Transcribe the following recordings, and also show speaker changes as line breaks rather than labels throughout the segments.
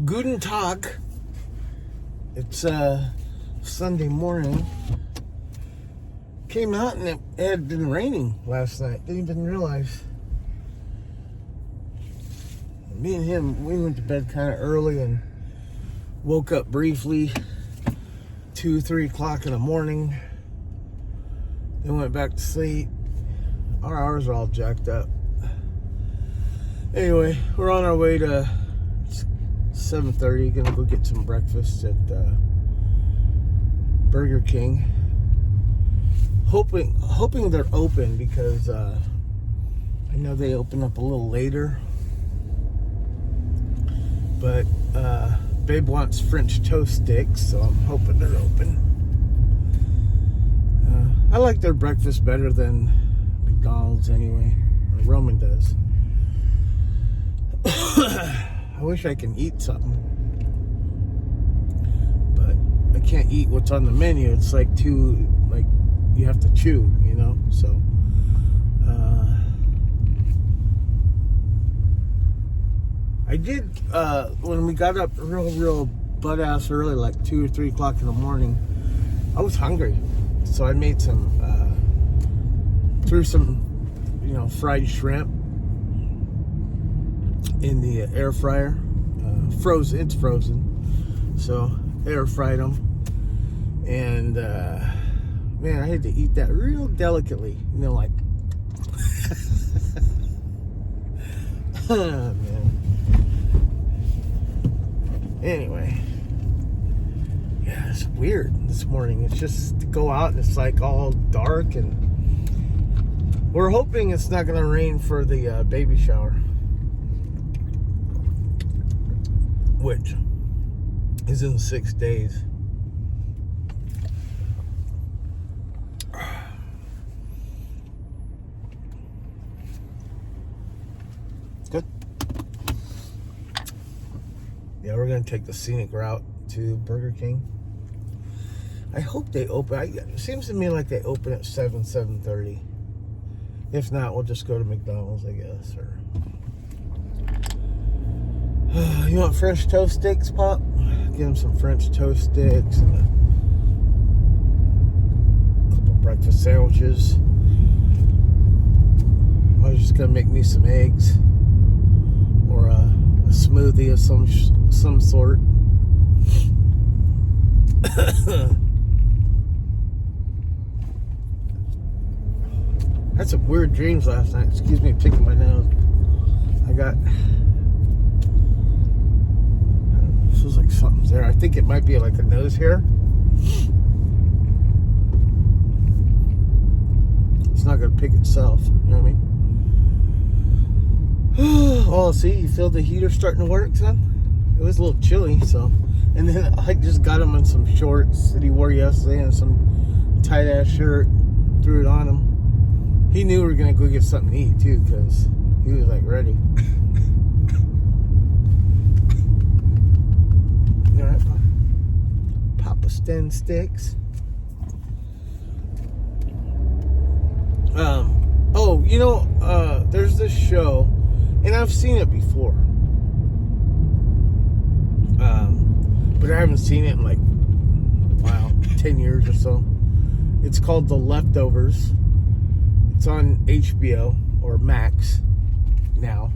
Guten Tag. It's Sunday morning. Came out and it had been raining last night. Didn't even realize. Me and him, we went to bed kind of early and woke up briefly 2-3 o'clock in the morning. Then went back to sleep. Our hours are all jacked up. Anyway, we're on our way to 7:30. Gonna go get some breakfast at Burger King. Hoping they're open because I know they open up a little later. But Babe wants French toast sticks, so I'm hoping they're open. I like their breakfast better than McDonald's anyway. Or Roman does. I wish I can eat something, but I can't eat what's on the menu. It's like you have to chew, you know. So I did when we got up real butt ass early, like 2 or 3 o'clock in the morning. I was hungry, so I made threw some fried shrimp in the air fryer. Frozen, it's frozen, so air fried them. And man, I had to eat that real delicately, like oh, man. Anyway, yeah, it's weird this morning. It's just to go out and it's like all dark, and we're hoping it's not gonna rain for the baby shower, which is in 6 days. Good. Yeah, we're gonna take the scenic route to Burger King. I hope they open. It seems to me like they open at 7:30. If not, we'll just go to McDonald's, I guess. Or you want French toast sticks, Pop? Give him some French toast sticks and a couple breakfast sandwiches. I was just gonna make me some eggs or a smoothie of some sort. Had some weird dreams last night. Excuse me, picking my nose. Feels like something's there. I think it might be like a nose hair. It's not gonna pick itself. You know what I mean? Oh, see, you feel the heater starting to work, son? It was a little chilly, so. And then I just got him in some shorts that he wore yesterday and some tight-ass shirt. Threw it on him. He knew we were going to go get something to eat, too, because he was, like, ready. You all right, Papa Sten sticks. There's this show, and I've seen it before. But I haven't seen it in, like, wow, 10 years or so. It's called The Leftovers. It's on HBO or Max now.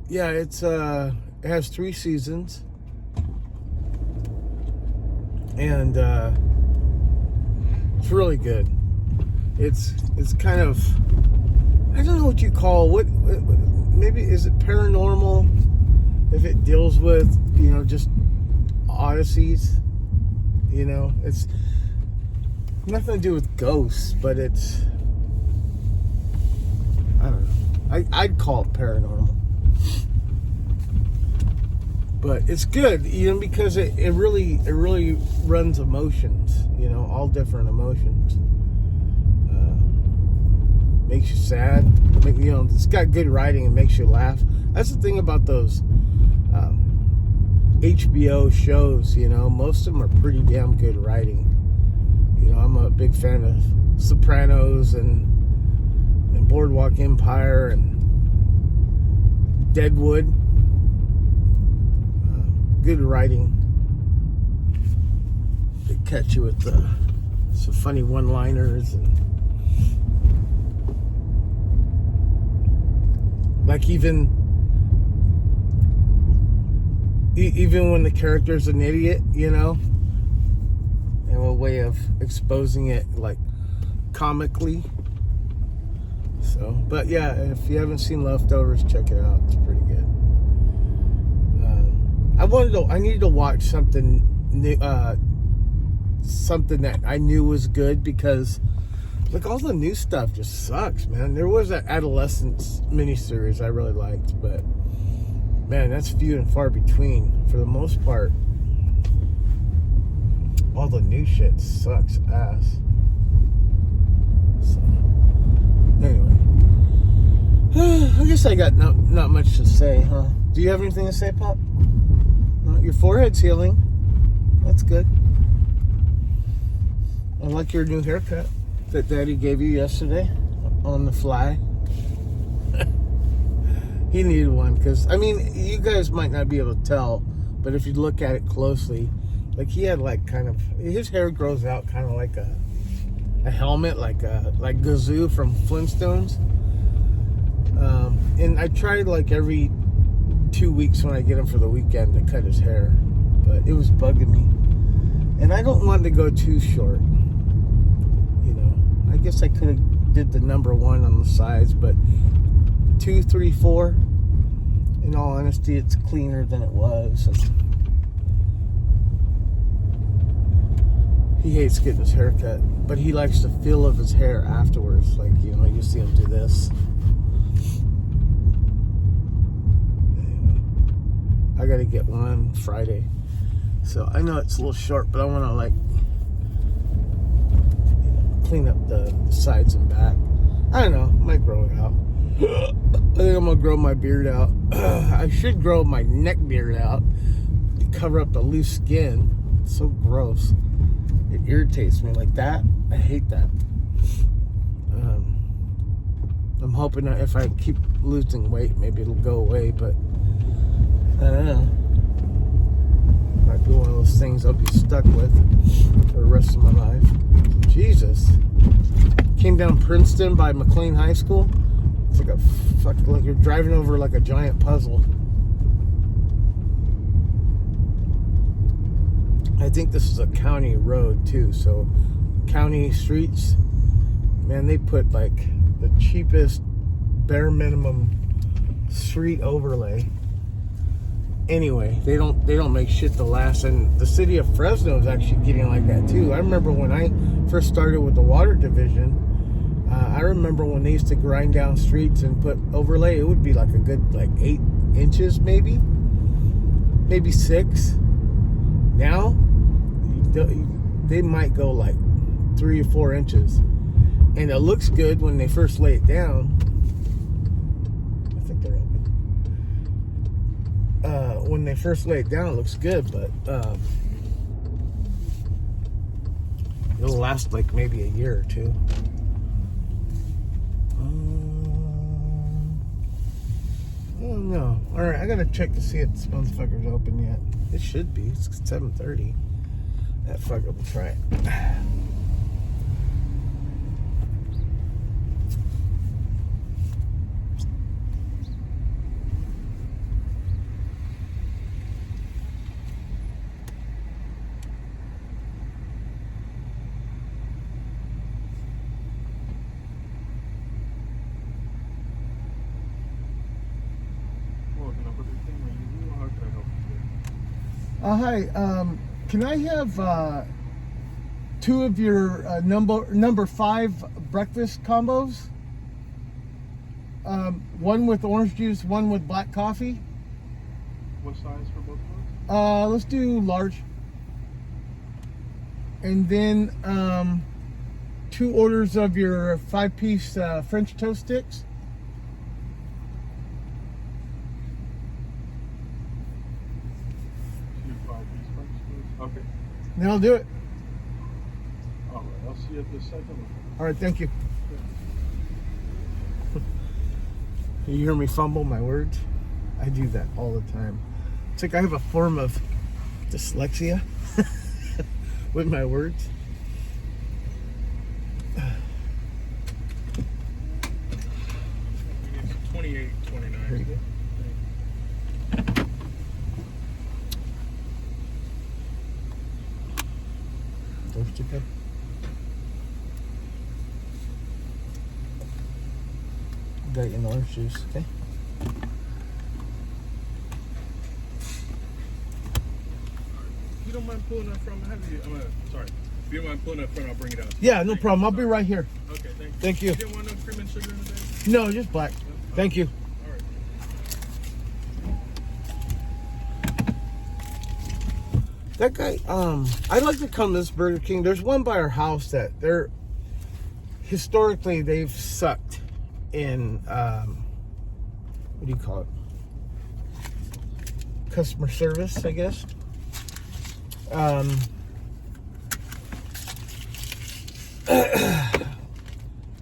Yeah, it has 3 seasons, and it's really good. It's kind of, I don't know what you call what maybe is it paranormal if it deals with just odysseys. It's nothing to do with ghosts, but it's, I don't know. I'd call it paranormal. But it's good, because it really runs emotions, all different emotions. Makes you sad. It's got good writing and makes you laugh. That's the thing about those HBO shows, most of them are pretty damn good writing. I'm a big fan of Sopranos and Boardwalk Empire and Deadwood. Good writing. They catch you with some funny one-liners and like even when the character's an idiot, you know, and a way of exposing it like comically. So, but yeah, if you haven't seen Leftovers, check it out. It's pretty good. I needed to watch something new, something that I knew was good, because like all the new stuff just sucks, man. There was an Adolescence miniseries I really liked, but man, that's few and far between. For the most part, all the new shit sucks ass. So, anyway, I guess I got not much to say, huh? Do you have anything to say, Pop? Your forehead's healing. That's good. I like your new haircut that Daddy gave you yesterday on the fly. He needed one, because, I mean, you guys might not be able to tell, but if you look at it closely, like he had like kind of, his hair grows out kind of like a helmet, like Gazoo from Flintstones. And I tried like every 2 weeks when I get him for the weekend to cut his hair, but it was bugging me, and I don't want to go too short. You know, I guess I could have did the number 1 on the sides, but 2, 3, 4. In all honesty, it's cleaner than it was. He hates getting his hair cut, but he likes the feel of his hair afterwards. Like, you know, you see him do this. I gotta get one Friday. So I know it's a little short, but I want to like, you know, clean up the sides and back. I don't know, I might grow it out. I think I'm gonna grow my beard out. I should grow my neck beard out to cover up the loose skin. It's so gross. It irritates me like that. I hate that. I'm hoping that if I keep losing weight, maybe it'll go away, but I don't know. Might be one of those things I'll be stuck with for the rest of my life. Jesus. Came down Princeton by McLean High School. It's like you're driving over like a giant puzzle. I think this is a county road too, so county streets, man, they put like the cheapest bare minimum street overlay. Anyway, they don't make shit to last, and the city of Fresno is actually getting like that too. I remember when I first started with the water division, I remember when they used to grind down streets and put overlay, it would be like a good like 8 inches maybe 6. Now they might go like 3 or 4 inches, and it looks good when they first lay it down. I think they're open. When they first lay it down, it looks good, but it'll last like maybe a year or 2. I don't know. All right, I gotta check to see if this motherfucker's open yet. It should be. It's 7:30. That fucker will try it. Hi. Can I have 2 of your number 5 breakfast combos? One with orange juice, one with black coffee.
What size for both of those?
Let's do large. And then 2 orders of your 5-piece French toast sticks.
Okay.
That'll do it.
All right. I'll see you at the second one.
All right. Thank you. You hear me fumble my words? I do that all the time. It's like I have a form of dyslexia with my words.
It's 28, 29.
Here you go. Thirsty cup. Got your orange juice, okay?
If you don't mind pulling up front, sorry. If you don't mind pulling up front, I'll bring it out.
Yeah, no problem. I'll be right here.
Okay, thank you.
Thank you.
You didn't want no cream and sugar in the bag?
No, just black. Thank you.
All right.
That guy, I'd like to come to this Burger King. There's one by our house that historically they've sucked in, what do you call it? Customer service, I guess.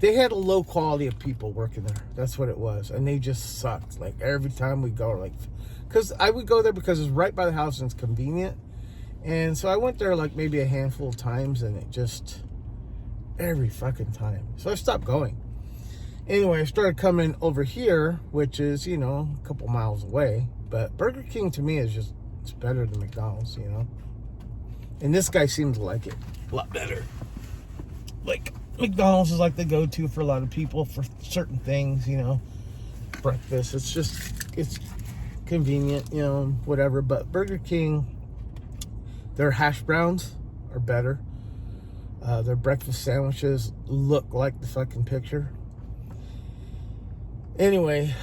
They had a low quality of people working there. That's what it was. And they just sucked. Like every time we go, like, because I would go there because it's right by the house and it's convenient. And so I went there like maybe a handful of times, and it just, every fucking time. So I stopped going. Anyway, I started coming over here, which is, you know, a couple miles away. But Burger King to me is just, it's better than McDonald's, you know. And this guy seems to like it a lot better. Like, McDonald's is like the go-to for a lot of people for certain things, you know. Breakfast, it's just, it's convenient, you know, whatever. But Burger King, their hash browns are better. Their breakfast sandwiches look like the fucking picture. Anyway,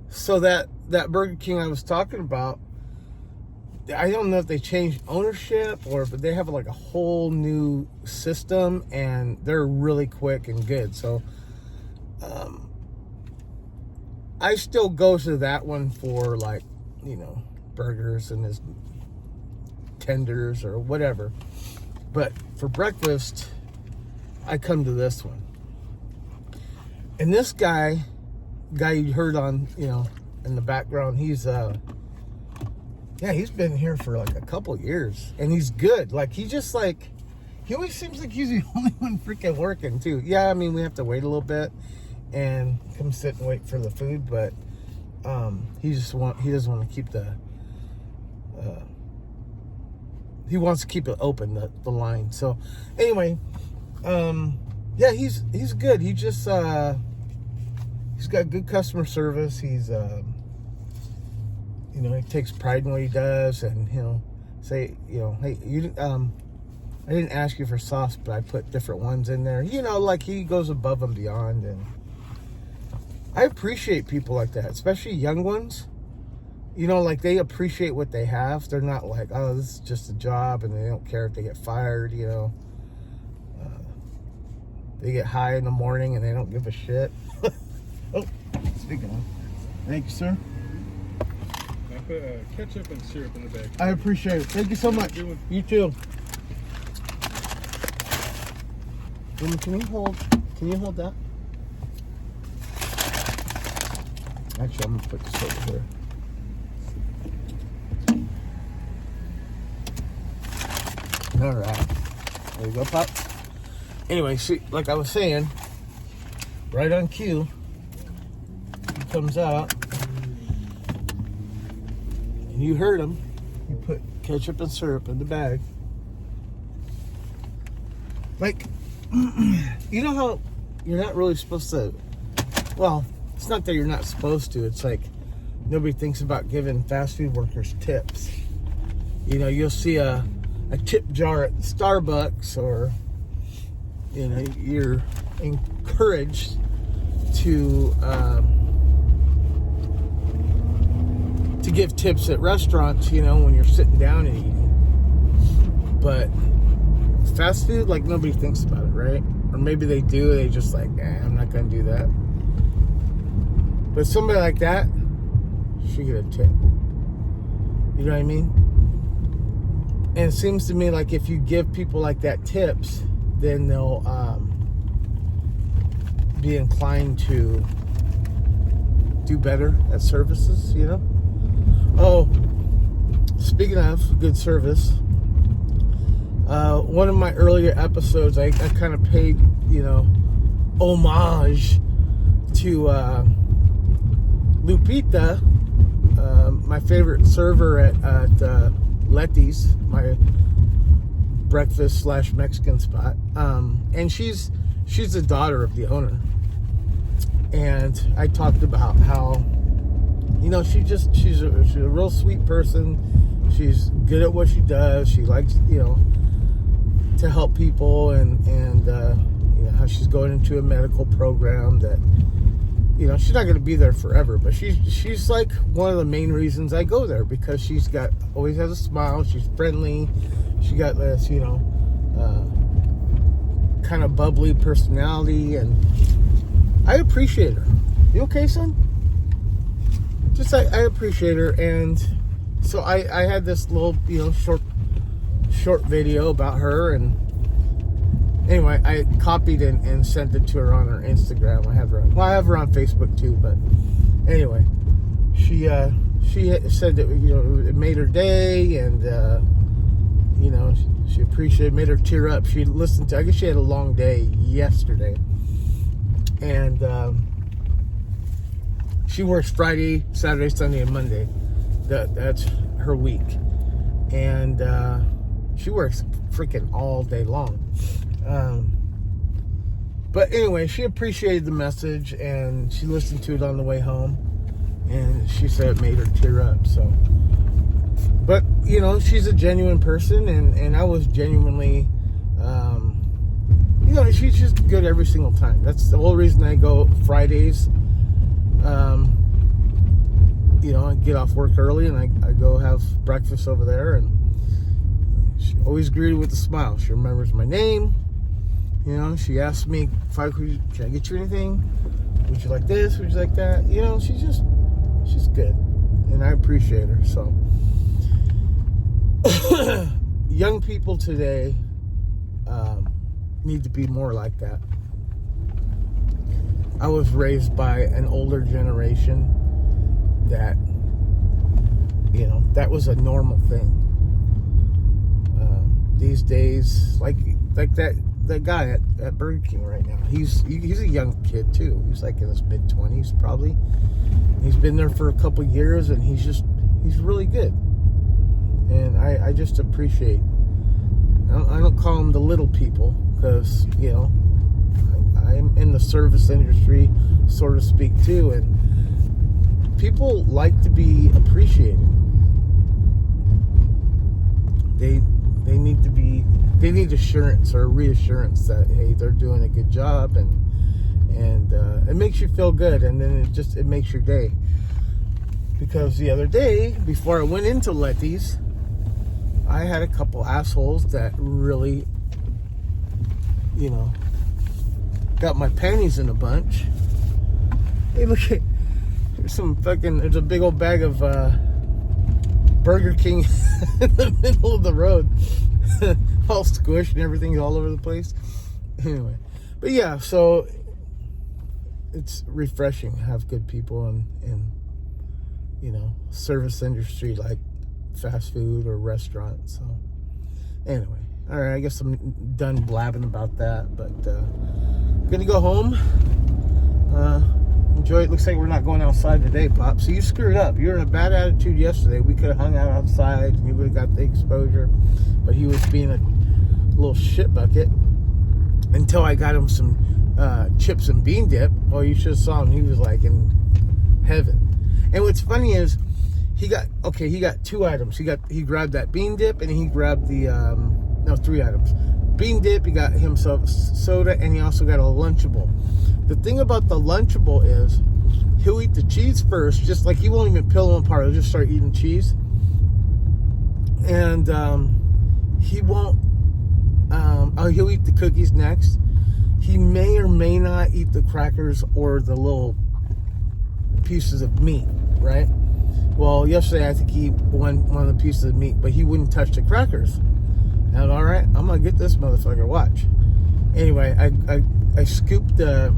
so that Burger King I was talking about, I don't know if they changed ownership but they have like a whole new system, and they're really quick and good. So I still go to that one for, like, you know, burgers and his tenders or whatever. But for breakfast, I come to this one. And this guy you heard on, you know, in the background, he's he's been here for like a couple years, and he's good. Like, he just, like, he always seems like he's the only one freaking working too. Yeah, I mean, we have to wait a little bit and come sit and wait for the food, but he doesn't want to keep the he wants to keep it open, the line. So anyway, yeah, he's good. He just he's got good customer service. He's you know, he takes pride in what he does, and he'll say, you know, hey, I didn't ask you for sauce, but I put different ones in there. You know, like, he goes above and beyond, and I appreciate people like that, especially young ones. You know, like, they appreciate what they have. They're not like, oh, this is just a job, and they don't care if they get fired, you know. They get high in the morning, and they don't give a shit. Oh, speaking of, thank you, sir.
I put ketchup and syrup in the bag.
I appreciate it. Thank you so much. You too. Can you hold that? Actually, I'm gonna put this over here. All right, there you go, Pop. Anyway, see, like I was saying, right on cue, he comes out, and you heard him. You put ketchup and syrup in the bag. Like, you know how you're not really supposed to, well, it's not that you're not supposed to, it's like nobody thinks about giving fast food workers tips. You know, you'll see a tip jar at Starbucks, or, you know, you're encouraged to give tips at restaurants, you know, when you're sitting down and eating. But fast food, like, nobody thinks about it, right? Or maybe they do, they just like, I'm not gonna do that. But somebody like that should get a tip. You know what I mean? And it seems to me like if you give people like that tips, then they'll be inclined to do better at services, you know. Oh, speaking of good service, one of my earlier episodes, I kind of paid, you know, homage to Lupita, my favorite server at Letty's, my breakfast / Mexican spot. And she's the daughter of the owner. And I talked about how, you know, she's a real sweet person. She's good at what she does. She likes, you know, to help people, and you know, how she's going into a medical program that, you know, she's not going to be there forever, but she's like one of the main reasons I go there, because she's always has a smile. She's friendly. She got this, you know, kind of bubbly personality, and I appreciate her. You okay, son? Just I appreciate her. And so I had this little, you know, short video about her, and anyway, I copied and sent it to her on her Instagram. I have her on Facebook too, but anyway, she said that, you know, it made her day, and you know, she appreciated, made her tear up. She listened to, I guess she had a long day yesterday, and she works Friday, Saturday, Sunday, and Monday. That's her week, and she works freaking all day long. But anyway, she appreciated the message, and she listened to it on the way home, and she said it made her tear up. So, but you know, she's a genuine person, and I was genuinely, you know, she's just good every single time. That's the whole reason I go Fridays. You know, I get off work early, and I go have breakfast over there, and she always greeted with a smile. She remembers my name. You know, she asked me can I get you anything? Would you like this? Would you like that? You know, she's good, and I appreciate her. So, young people today need to be more like that. I was raised by an older generation that, you know, that was a normal thing. These days, like that guy at Burger King right now, he's a young kid too. He's like in his mid-20s probably. He's been there for a couple years, and he's really good. And I just appreciate. I don't call them the little people, because, you know, I'm in the service industry, so to speak, too, and people like to be appreciated. They need assurance or reassurance that, hey, they're doing a good job, and it makes you feel good, and then it makes your day. Because the other day, before I went into Letty's, I had a couple assholes that really, you know, got my panties in a bunch. Hey, look at, there's a big old bag of Burger King in the middle of the road. All squished and everything's all over the place. Anyway, but yeah, so it's refreshing to have good people in you know, service industry, like fast food or restaurants. So anyway, all right, I guess I'm done blabbing about that, but gonna go home, enjoy it. Looks like we're not going outside today, Pop, so you screwed up. You were in a bad attitude yesterday. We could have hung out outside and you would have got the exposure, but he was being a little shit bucket until I got him some chips and bean dip. Oh, you should have saw him. He was like in heaven. And what's funny is he got 2 items. He grabbed that bean dip, and he grabbed the 3 items. Bean dip, he got himself soda, and he also got a Lunchable. The thing about the Lunchable is he'll eat the cheese first, just like he won't even peel them apart. He'll just start eating cheese. And he won't, he'll eat the cookies next. He may or may not eat the crackers or the little pieces of meat, right? Well, yesterday I think he ate one of the pieces of meat, but he wouldn't touch the crackers. And all right, I'm gonna get this motherfucker. Watch. Anyway, I scooped the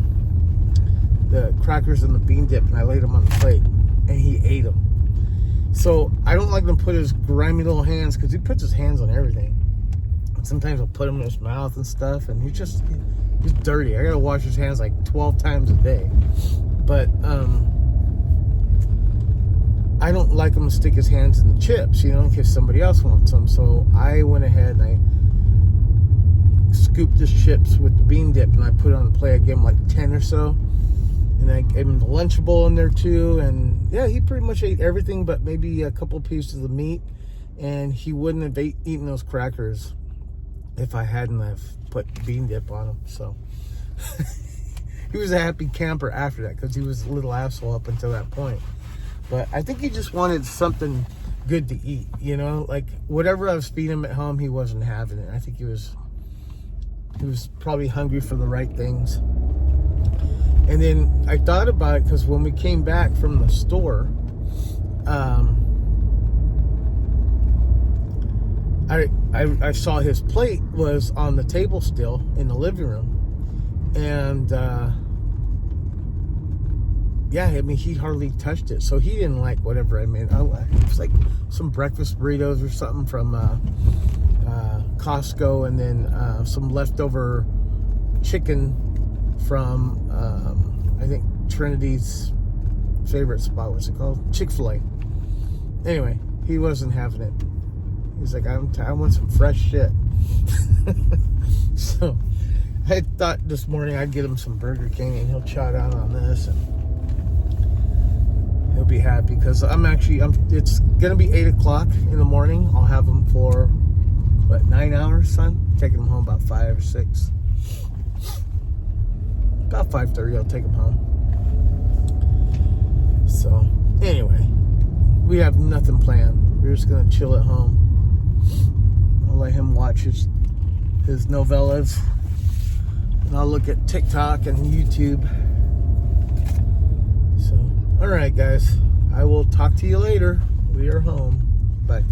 crackers and the bean dip, and I laid them on the plate, and he ate them. So I don't like him to put his grimy little hands, because he puts his hands on everything. And sometimes he'll put them in his mouth and stuff, and he's dirty. I gotta wash his hands like 12 times a day. But I don't like him to stick his hands in the chips, you know, in case somebody else wants them. So I went ahead and I scooped his chips with the bean dip, and I put it on the plate. I gave him like 10 or so. And I gave him the Lunchable in there too. And yeah, he pretty much ate everything but maybe a couple pieces of meat. And he wouldn't have eaten those crackers if I hadn't have put bean dip on them. So he was a happy camper after that, because he was a little asshole up until that point. But I think he just wanted something good to eat, you know? Like, whatever I was feeding him at home, he wasn't having it. I think he was probably hungry for the right things. And then I thought about it, because when we came back from the store, I saw his plate was on the table still in the living room. And yeah, I mean, he hardly touched it. So he didn't like whatever I made. It was like some breakfast burritos or something from Costco, and then some leftover chicken from I think Trinity's favorite spot. What's it called? Chick-fil-A. Anyway, he wasn't having it. He's like, I want some fresh shit. So I thought this morning I'd get him some Burger King, and he'll chow down on this, and he'll be happy, because it's gonna be 8 o'clock in the morning. I'll have him for what, 9 hours, son? Taking him home about 5 or 6. About 5:30, I'll take him home. So anyway, we have nothing planned. We're just gonna chill at home. I'll let him watch his novellas, and I'll look at TikTok and YouTube. So, all right, guys, I will talk to you later. We are home. Bye.